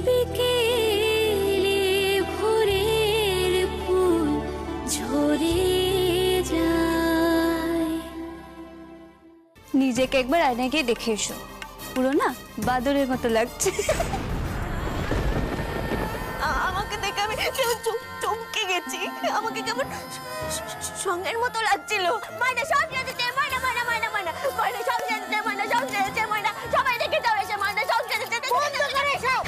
বিকেলে ভোরের ফুল ঝরে যায়। নিজেকে একবার আয়নায় গিয়ে দেখে এসো, পুরো না বাদরের মতো লাগছে। আমাকে দেখে আমি চমকে গেছি, আমাকে কেমন সঙ্গের মতো লাগছিল। মাইনা সব যেতে, মাইনা মাইনা মাইনা মাইনা মাইনা সব যেতে, মাইনা সব যেতে, মাইনা সবাই দেখে যাবে সে, মাইনা সব যেতে। বন্ধ করে সব।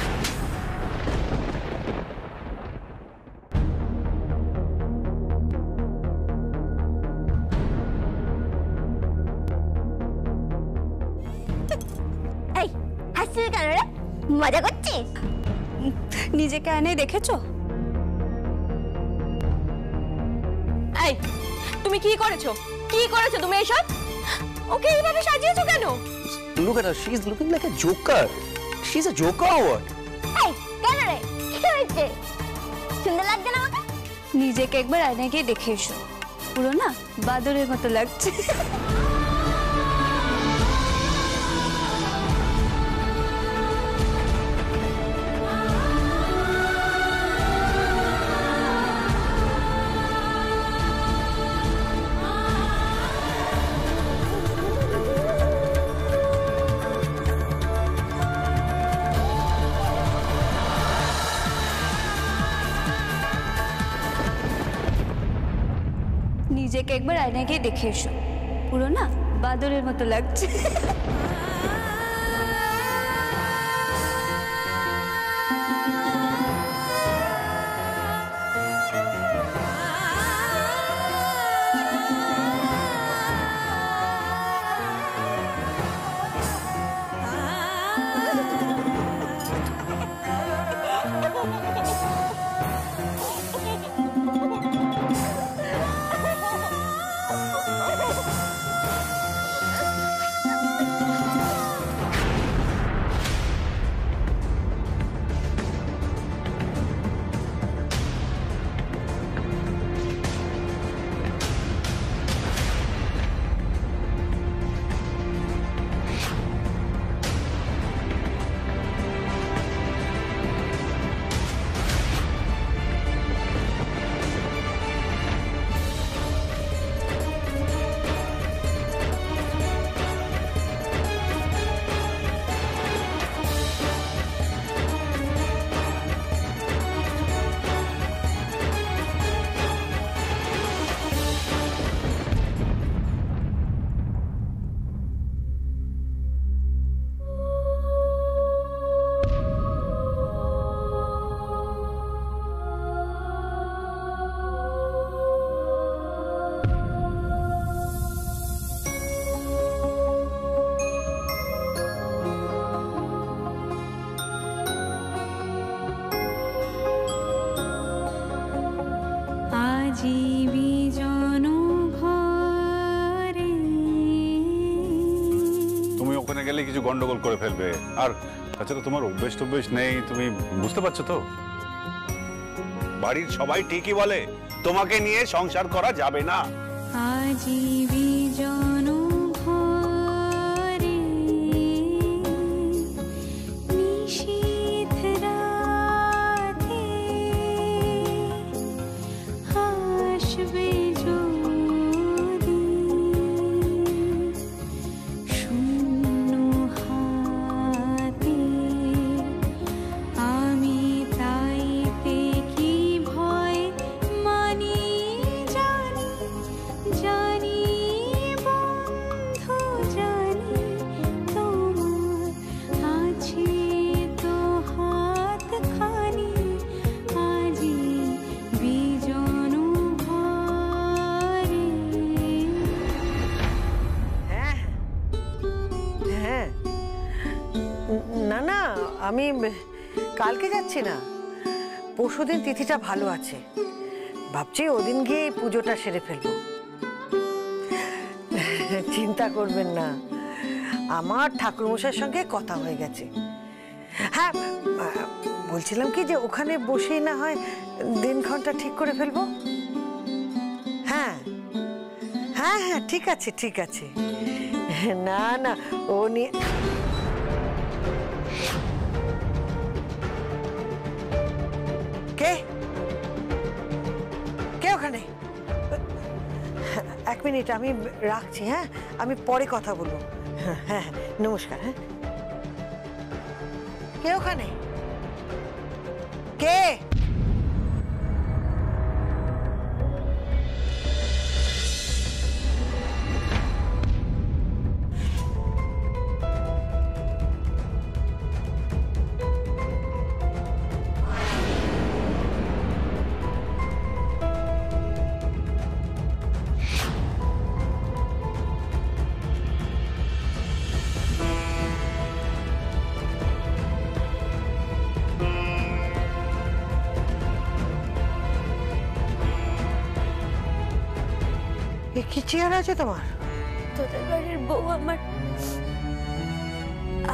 এই হাসছিস কেন রে? মজা করছিস? নিজেকে আয়নায় দেখেছো? এই তুমি কি করেছো? কি করেছো তুমি এসব? ওকে এইভাবে সাজিয়েছো কেন? Look at her. She's looking like a joker. She's a joker or what? এই কেন রে? কি হয়েছে? সুন্দর লাগছে না আমাকে? নিজেকে একবার আয়নায় গিয়ে দেখে এসো, পুরো না বাদরের মতো লাগছে। নিজেকে একবার আয়নায় গিয়ে দেখে এসো, পুরো না বাদরের মতো লাগছে। তুমি ওখানে গেলে কিছু গন্ডগোল করে ফেলবে, আর তাছাড়া তোমার অভ্যেস নেই, তুমি বুঝতে পারছো তো? বাড়ির সবাই ঠিকই বলে তোমাকে নিয়ে সংসার করা যাবে না। না না, আমি কালকে যাচ্ছি না, পরশুদিন তিথিটা ভালো আছে, ভাবছি ওদিন গিয়ে পুজোটা সেরে ফেলবো। চিন্তা করবেন না, আমার ঠাকুরমশাইয়ের সঙ্গে কথা হয়ে গেছে। হ্যাঁ, বলছিলাম কি যে ওখানে বসেই না হয় দিনক্ষণটা ঠিক করে ফেলবো। হ্যাঁ হ্যাঁ হ্যাঁ, ঠিক আছে ঠিক আছে। না না, ও নিয়ে কে কে ওখানে? 1 মিনিট, আমি রাখছি। হ্যাঁ, আমি পরে কথা বলবো। হ্যাঁ হ্যাঁ, নমস্কার। হ্যাঁ, কে ওখানে? কে? কি চেয়ার আছে তোমার? তোদের বাড়ির বউ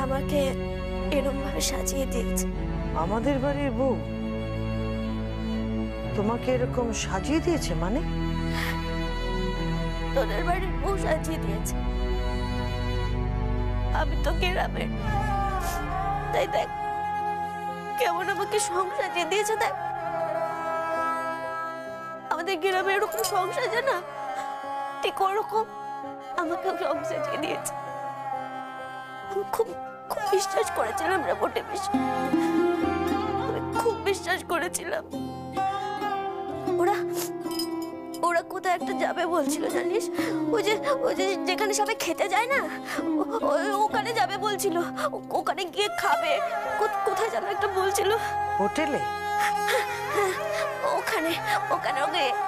আমাকে এরকম ভাবে সাজিয়ে দিয়েছে। আমাদের বাড়ির বউ তোমাকে এরকম সাজিয়ে দিয়েছে? মানে তোদের বাড়ির বউ সাজিয়ে দিয়েছে। আমি তো গ্রামের, তাই দেখ কেমন আমাকে সং সাজিয়ে দিয়েছে। দেখ আমাদের গ্রামে এরকম সং সাজে না, ঠিক ওরকম আমাকে সং সাজিয়ে দিয়েছে। আমি খুব খুব বিশ্বাস করেছিলাম রে মোটে বেশি, আমি খুব বিশ্বাস করেছিলাম। ওরা ওরা কোথায় একটা যাবে বলছিল জানিস? ওই যে যেখানে সবাই খেতে যায় না, ওখানে যাবে বলছিল। ওখানে গিয়ে খাবে, কোথায় যেন একটা বলছিল। হোটেলে? ওখানে ওখানে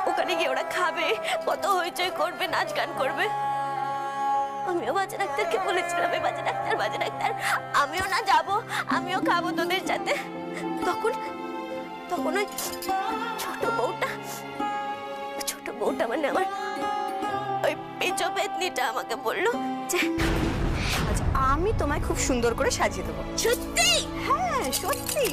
ওখানে গিয়ে ওরা খাবে, কত হইচই করবে, নাচ গান করবে। আমিও বাজে ডাক্তারকে বলেছিলাম, বাজে ডাক্তার আমিও না যাবো, আমিও খাবো তোদের সাথে। তখন ওই ছোট বউটা মানে আমার ওই পেঁচো পেতনিটা আমাকে বললো যে আচ্ছা, আমি তোমায় খুব সুন্দর করে সাজিয়ে দেবো। সত্যি? হ্যাঁ সত্যি।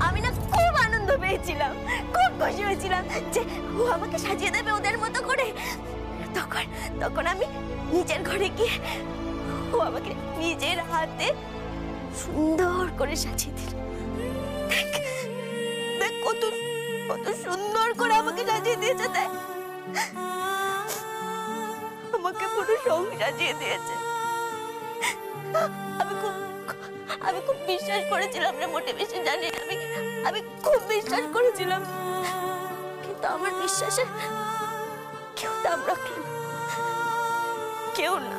আমি না খুব আনন্দ পেয়েছিলাম, খুব খুশি হয়েছিলাম যে ও আমাকে সাজিয়ে দেবে ওদের মতো করে। তখন আমি নিজের ঘরে গিয়ে ও আমাকে নিজের হাতে সুন্দর করে সাজিয়ে দিল। দেখ কত সুন্দর করে আমাকে সাজিয়ে দিয়েছে। দেখ আমাকে পুরো সং সাজিয়ে দিয়েছে। আমি খুব বিশ্বাস করেছিলাম রে মোটে বেশি, জানিস আমি খুব বিশ্বাস করেছিলাম, কিন্তু আমার বিশ্বাসে কেউ দাম রাখল না, কেউ না।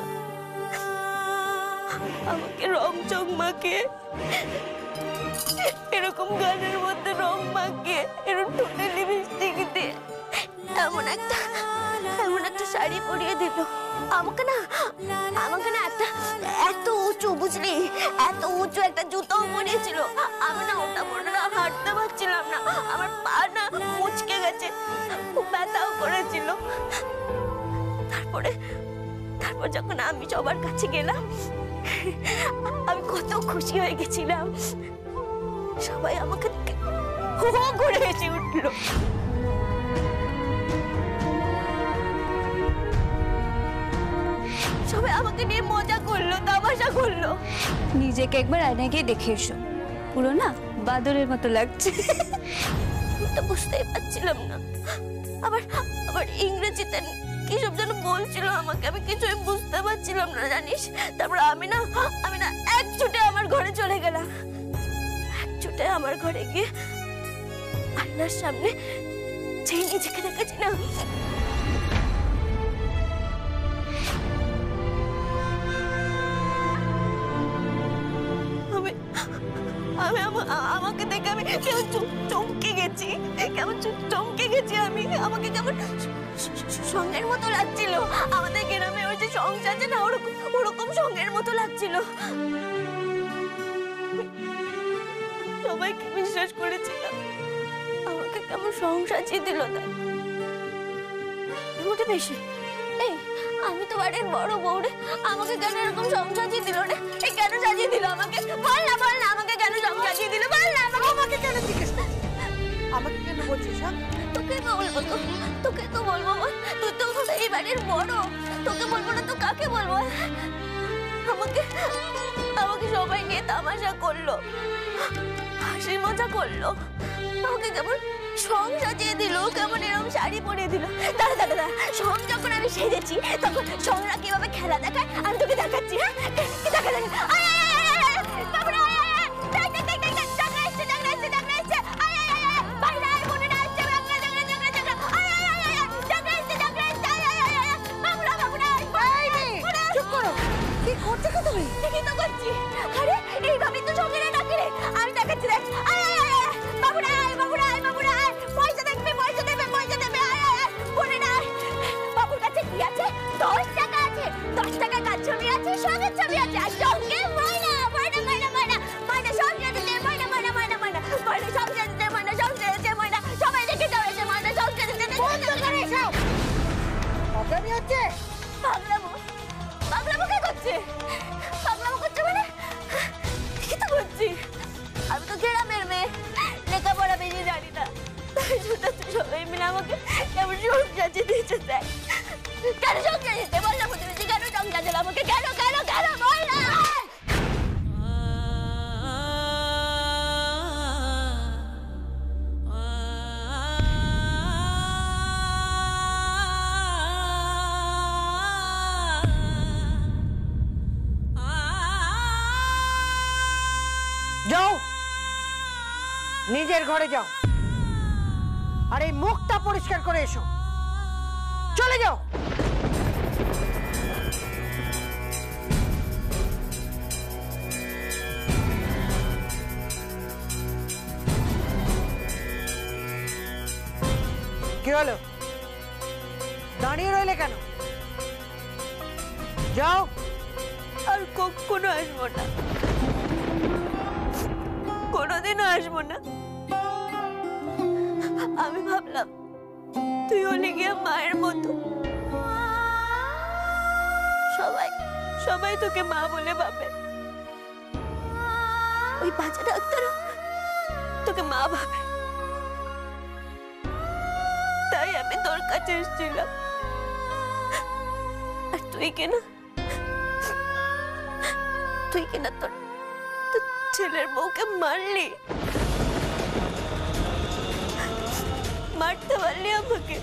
আমাকে রং চং মাখিয়ে, এরকম গানের মধ্যে রং মাখিয়ে, এরকম ঠোঁটে লিপস্টিক দিয়ে এমন একটা শাড়ি পরিয়ে দিল আমাকে না একটা এত উঁচু, বুঝলি, এত উঁচু একটা জুতো পরিয়েছিল। আমি না ওটা পরে না হাঁটতে পারছিলাম না, আমার পা না মুচকে গেছে, খুব ব্যথাও করেছিল। তারপর যখন আমি সবার কাছে গেলাম, আমি কত খুশি হয়ে গেছিলাম। সবাই আমাকে হো হো করে হেসে উঠলো। সবাই আমাকে নিয়ে মজা করলো, তামাশা করলো। নিজেকে একবার আয়নায় গিয়ে দেখে এসো, পুরো না বাদরের মতো লাগছে। তো বুঝতেই পারছিলাম না, আবার ইংরেজিতে কি সব যেন বলছিল আমাকে, আমি কিছুই বুঝতে পারছিলাম না জানিস। তারপর আমি না এক ছুটে আমার ঘরে চলে গেলাম। এক ছুটে আমার ঘরে গিয়ে আয়নার সামনে যেই নিজেকে দেখেছি না, আমাকে দেখে আমি কেমন চমকে গেছি, আমাকে কেমন সঙ্গের মতো লাগছিল। আমাদের গ্রামে ওই যে সংসার আছে না, ওরকম সঙ্গের মতো লাগছিল। সবাইকে বিশ্বাস করেছিলাম, আমাকে কেমন সং সাজিয়ে দিল। মোটে বেশি, এই আমি তো বাড়ির বড় বউ রে, আমাকে কেন এরকম সং সাজিয়ে দিল রে? এই কেন সাজিয়ে দিল আমাকে? বল না আমাকে কেন সং সাজিয়ে দিল? বল না আমাকে কেন জিজ্ঞেস করছিস? আমাকে কেন বলছিস? তোকে বলবো, তোকে তো বলবো। তুই তো এই বাড়ির বড়, তোকে বলবো না তো কাকে বলবো? আমাকে সবাই নিয়ে তামাশা করলো, হাসি মজা মজা করলো, আমাকে কেমন সং সাজিয়ে দিল, কেমন এরকম শাড়ি পরিয়ে দিল। দাঁড়া দাঁড়া দাঁড়া, সং যখন আমি সেজেছি তখন সংরা কিভাবে খেলা দেখায় আমি তোকে দেখাচ্ছি। হ্যাঁ কি দেখা দেখা, আয় আয় আয় আয় আয়, বাবুরা আয় আয় আয়, দেখ দেখ দেখ দেখ, জাগরা এসছে জাগরা এসছে জাগরা এসছে, আয় আয় আয় আয়, বাইরে আয়, বোনেরা আসছে, জাগরা জাগরা জাগরা জাগরা, আয় আয় আয় আয়, জাগরা এসছে জাগরা এসছে, আয় আয় আয় আয়, বাবুরা বাবুরা আয়, চুপ করো, কি করছো কি তুমি? দেখি তো করছি। আরে এইভাবেই তো সঙ্গে ডাকে রে, আমি দেখাচ্ছি দেখ, আয় আয় আয় আয়, বাবুরা আয় বাবুরা আয় বাবুরা আয়, পয়সা দেখবে পয়সা দেবে পয়সা দেবে, আয় আয় আয়, বোনেরা আয়। বাবুর কাছে কি আছে? 10 টাকা আছে, 10 টাকার কাজ ছবি আছে, সঙ্গের ছবি আছে, আর সঙ্গে ময়না ময়না ময়না ময়না ময়না, সঙ্গে আছে ময়না ময়না ময়না ময়না ময়না, সঙ্গে আছে ময়না, সঙ্গে আছে ময়না, সবাই দেখে যাও এসে ময়না সঙ্গে আছে। বন্ধ করে সব অজ্ঞানী হচ্ছে। পাগলামো পাগলামো কে করছে? পাগলামো করছে মানে কি তো করছি? আমি তো গ্রামের মেয়ে, লেখাপড়া বেশি জানি না, তাই জন্য তো সবাই মিলে আমাকে কেমন সব সাজিয়ে দিয়েছে। দেখ কেন সব সাজিয়েছে বল না, বুঝেছি কেন সব সাজালো আমাকে, কেন কেন কেন বল না। যাও, নিজের ঘরে যাও, আর এই মুখটা পরিষ্কার করে এসো। চলে যাও। কি হলো, দাঁড়িয়ে রইলে কেন? যাও। আর কখনো আসবো না, কোনোদিনও আসবো না। আমি ভাবলাম তুই হলে গিয়ে মায়ের মতো, সবাই সবাই তোকে মা বলে ভাবে, ওই বাচ্চা ডাক্তারও তোকে মা ভাবে, তাই আমি তোর কাছে এসেছিলাম। আর তুই কিনা তোর ছেলের বউকে মারলি, মারতে পারলি আমাকে।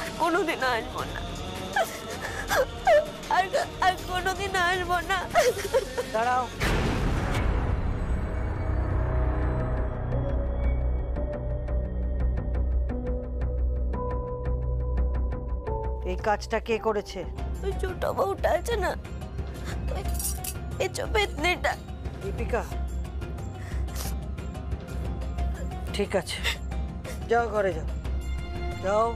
আর কোনোদিনও আসবো না, আর কোনোদিনও আসবো না। দাঁড়াও। এই কাজটা কে করেছে? ওই ছোট বউটা আছে না, এই পেতনিটা। দীপিকা, ঠিক আছে, যাও ঘরে যাও, যাও।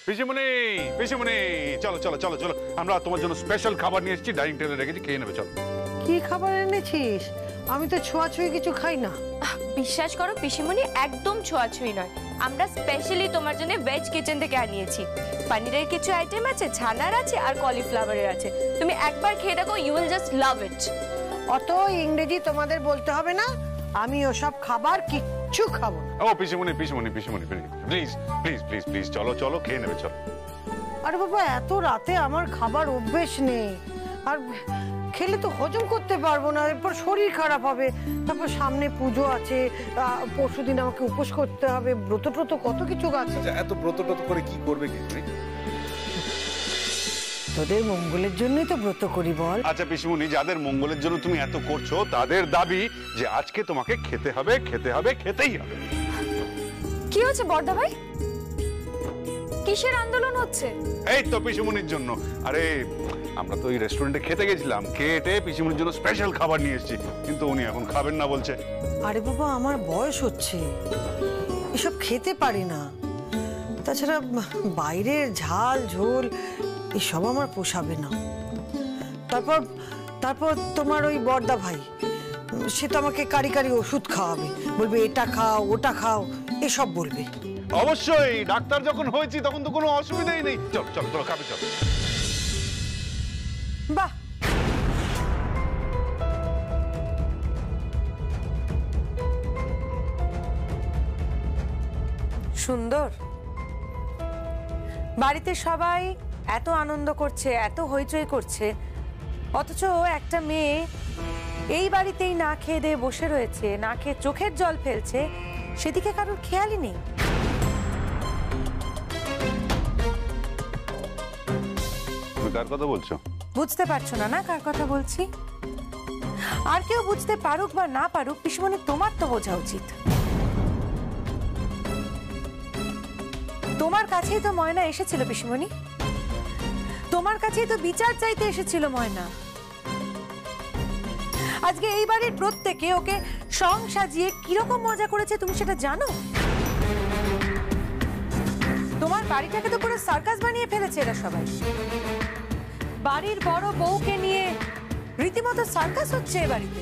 পিসিমণি পিসিমণি, চলো চলো চলো চলো, আমরা তোমার জন্য স্পেশাল খাবার নিয়ে এসেছি, ডাইনিং টেবিলে রেখেছি, খেয়ে নেবে। চলো। কি খাবার এনেছিস? আমি তো ছোঁয়াছুঁই কিছু খাই না। বিশ্বাস করো পিসিমণি, একদম ছোঁয়াছুঁই নয়, আমরা স্পেশালি তোমার জন্য ভেজ কিচেন থেকে আনিয়েছি। পনিরের কিছু আইটেম আছে, ছানার আছে, আর কলিফ্লাওয়ারের আছে। তুমি একবার খেয়ে দেখো, ইউ উইল জাস্ট লাভ ইট। অত ইংরেজি তোমাদের বলতে হবে না, আমি ওসব খাবার কিচ্ছু খাবো না। ও পিসিমণি পিসিমণি পিসিমণি, প্লিজ প্লিজ প্লিজ প্লিজ, চলো চলো, খেয়ে নেবে। চলো। আরে বাবা, এত রাতে আমার খাবার অভ্যেস নেই, আর খেলে তো হজম করতে পারবো না, এরপর শরীর খারাপ হবে। তারপর সামনে পুজো আছে, পরশুদিন আমাকে উপোস করতে হবে, ব্রত ট্রত কত কিছু আছে। এত ব্রত ট্রত করে কি করবে কি? তোদের মঙ্গলের জন্যই তো ব্রত করি বল। আচ্ছা পিসিমণি, যাদের মঙ্গলের জন্য তুমি এত করছো, তাদের দাবি যে আজকে তোমাকে খেতে হবে, খেতে হবে, খেতেই হবে। কি হচ্ছে বড়দা ভাই? কিসের আন্দোলন হচ্ছে? এই তো পিসিমণির জন্য। আরে আমরা তো এই রেস্টুরেন্টে খেতে গেছিলাম, খেটে পিসিমণির জন্য স্পেশাল খাবার নিয়ে এসেছি, কিন্তু উনি এখন খাবেন না বলছে। আরে বাবা, আমার বয়স হচ্ছে, এসব খেতে পারি না। তাছাড়া বাইরের ঝাল ঝোল এসব আমার পোষাবে না। তারপর তারপর তোমার ওই বড়দা ভাই, সে তো আমাকে কারি কারি ওষুধ খাওয়াবে, বলবে এটা খাও ওটা খাও, এসব বলবে। অবশ্যই, ডাক্তার যখন হয়েছি তখন তো কোনো অসুবিধাই নেই। চল চল তোরা খাবে, চল। বাহ, সুন্দর। বাড়িতে সবাই এত আনন্দ করছে, এত হইচই করছে, অথচ একটা মেয়ে এই বাড়িতেই না খেয়ে দিয়ে বসে রয়েছে, না খেয়ে চোখের জল ফেলছে, সেদিকে কারোর খেয়ালই নেই। তুমি কার কথা বলছো? বুঝতে পারছো না না কার কথা বলছি? আর কেউ বুঝতে পারুক বা না পারুক, পিসমণি তোমার তো বোঝা উচিত। তোমার কাছেই তো ময়না এসেছিল পিসমণি, তোমার কাছেই তো বিচার চাইতে এসেছিল ময়না। আজকে এই বাড়ির প্রত্যেকে ওকে সং সাজিয়ে কিরকম মজা করেছে তুমি সেটা জানো? তোমার বাড়িটাকে তো পুরো সার্কাস বানিয়ে ফেলেছে এরা সবাই। বাড়ির বড় বউকে নিয়ে রীতিমতো সার্কাস হচ্ছে এ বাড়িতে।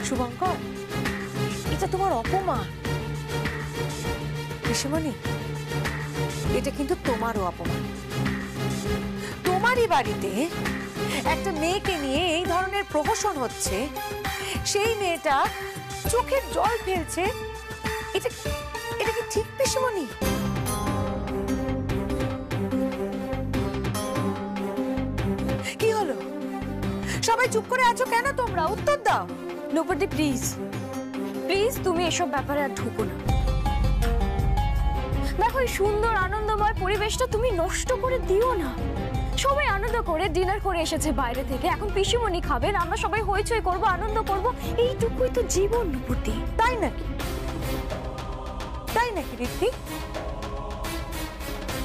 শুভঙ্কর, এটা তোমার অপমান। পিসমণি, এটা কিন্তু তোমারও অপমান। তোমারই বাড়িতে একটা মেয়েকে নিয়ে এই ধরনের প্রহসন হচ্ছে, সেই মেয়েটা চোখের জল ফেলছে, এটা এটা কি ঠিক পিসমণি? কি হলো, সবাই চুপ করে আছো কেন? তোমরা উত্তর দাও। নৌপতি প্লিজ প্লিজ, তুমি এসব ব্যাপারে আর ঢুকো না। দেখো, এই সুন্দর আনন্দময় পরিবেশটা তুমি নষ্ট করে দিও না। সবাই আনন্দ করে ডিনার করে এসেছে বাইরে থেকে, এখন পিসিমণি খাবেন, আমরা সবাই হইচই করব, আনন্দ করব, এইটুকুই তো জীবন নৌপতি। তাই নাকি? তাই নাকি ঋদ্ধি?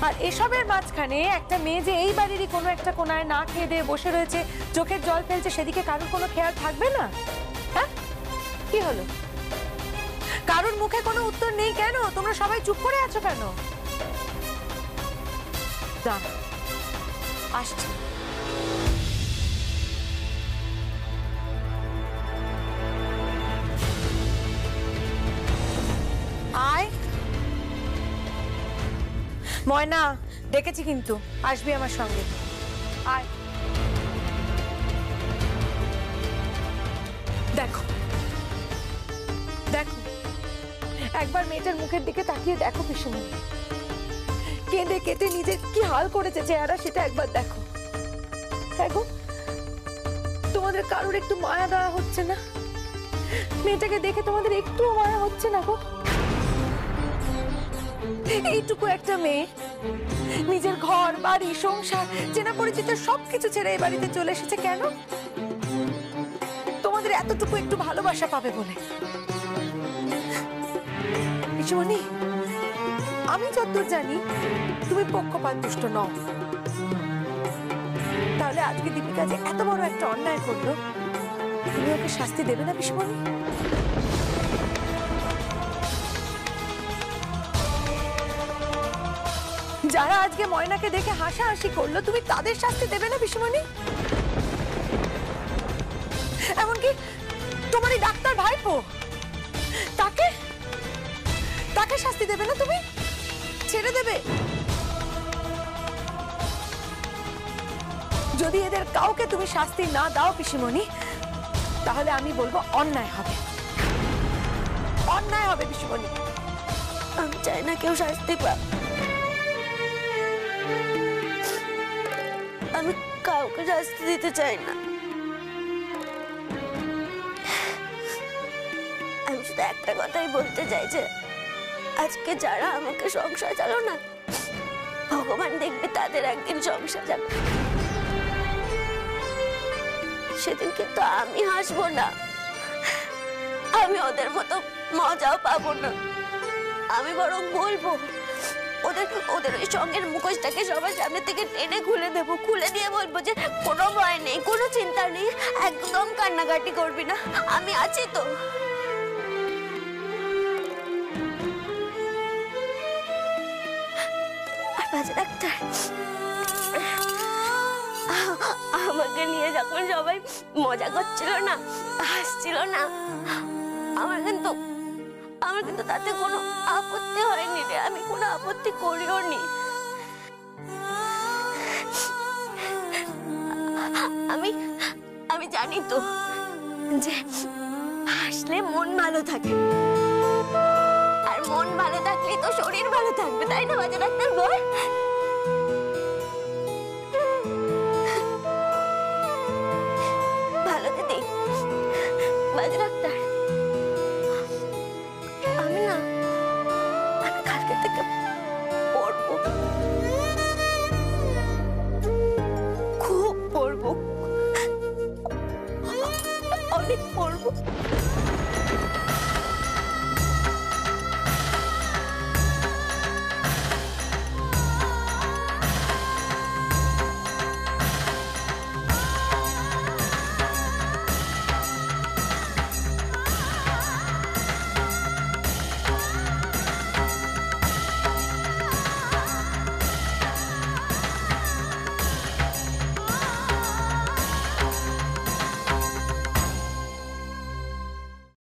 আর এসবের মাঝখানে একটা মেয়ে যে এই বাড়িরই কোনো একটা কোনায় না খেয়ে দিয়ে বসে রয়েছে, চোখের জল ফেলছে, সেদিকে কারোর কোনো খেয়াল থাকবে না? হ্যাঁ, কি হলো? কারোর মুখে কোনো উত্তর নেই কেন? তোমরা সবাই চুপ করে আছো কেন? দাঁড়া, আসছি। আয় ময়না, ডেকেছি কিন্তু, আসবি আমার সঙ্গে। আয়। দেখো দেখো, একবার মেয়েটার মুখের দিকে তাকিয়ে দেখো পিসমণি, কেঁদে কেটে নিজের কি হাল করেছে চেহারা, সেটা একবার দেখো। দেখো, তোমাদের কারোর একটু মায়া দেওয়া হচ্ছে না? মেয়েটাকে দেখে তোমাদের একটুও মায়া হচ্ছে না গো? এইটুকু একটা মেয়ে নিজের ঘর বাড়ি সংসার চেনা পরিচিত সবকিছু ছেড়ে এই বাড়িতে চলে এসেছে কেন? তোমাদের এতটুকু একটু ভালোবাসা পাবে বলে। পিসমণি, আমি যতদূর জানি তুমি পক্ষপাত দুষ্ট নও। তাহলে আজকে দীপিকা যে এত বড় একটা অন্যায় করলো, তুমি ওকে শাস্তি দেবে না পিসমণি? যারা আজকে ময়নাকে দেখে হাসাহাসি করলো, তুমি তাদের শাস্তি দেবে না পিসমণি? এমনকি তোমার এই ডাক্তার ভাইপো, তাকে তাকে শাস্তি দেবে না? তুমি ছেড়ে দেবে? যদি এদের কাউকে তুমি শাস্তি না দাও পিসমণি, তাহলে আমি বলবো অন্যায় হবে, অন্যায় হবে পিসমণি। আমি চাই না কেউ শাস্তি পাক, আমি কাউকে শাস্তি দিতে চাই না। আমি শুধু একটা কথাই বলতে চাই যে আজকে যারা আমাকে সংসার চালো না, ভগবান দেখবে তাদের একদিন সংসার যাবে, সেদিন কিন্তু আমি হাসবো না, আমি ওদের মতো মজাও পাবো না। আমি বরং বলবো ওদের ওদের ওই সঙ্গের মুখোশটাকে সবার সামনে থেকে টেনে খুলে দেবো, খুলে দিয়ে বলবো যে কোনো ভয় নেই, কোনো চিন্তা নেই, একদম কান্নাকাটি করবি না, আমি আছি তো। আর বাজে ডাক্তার, আমাকে নিয়ে যখন সবাই মজা করছিল না, হাসছিল না, আমার কিন্তু তাতে কোনো আপত্তি হয়নি রে, আমি কোনো আপত্তি করিও নি। আমি জানি তো যে হাসলে মন ভালো থাকে, আর মন ভালো থাকলে তো শরীর ভালো থাকবে, তাই না বাজে ডাক্তার বল? ভালো দিদি, বাজে ডাক্তার, আমি কালকে থেকে পড়বো, খুব পড়বো, অনেক পড়বো।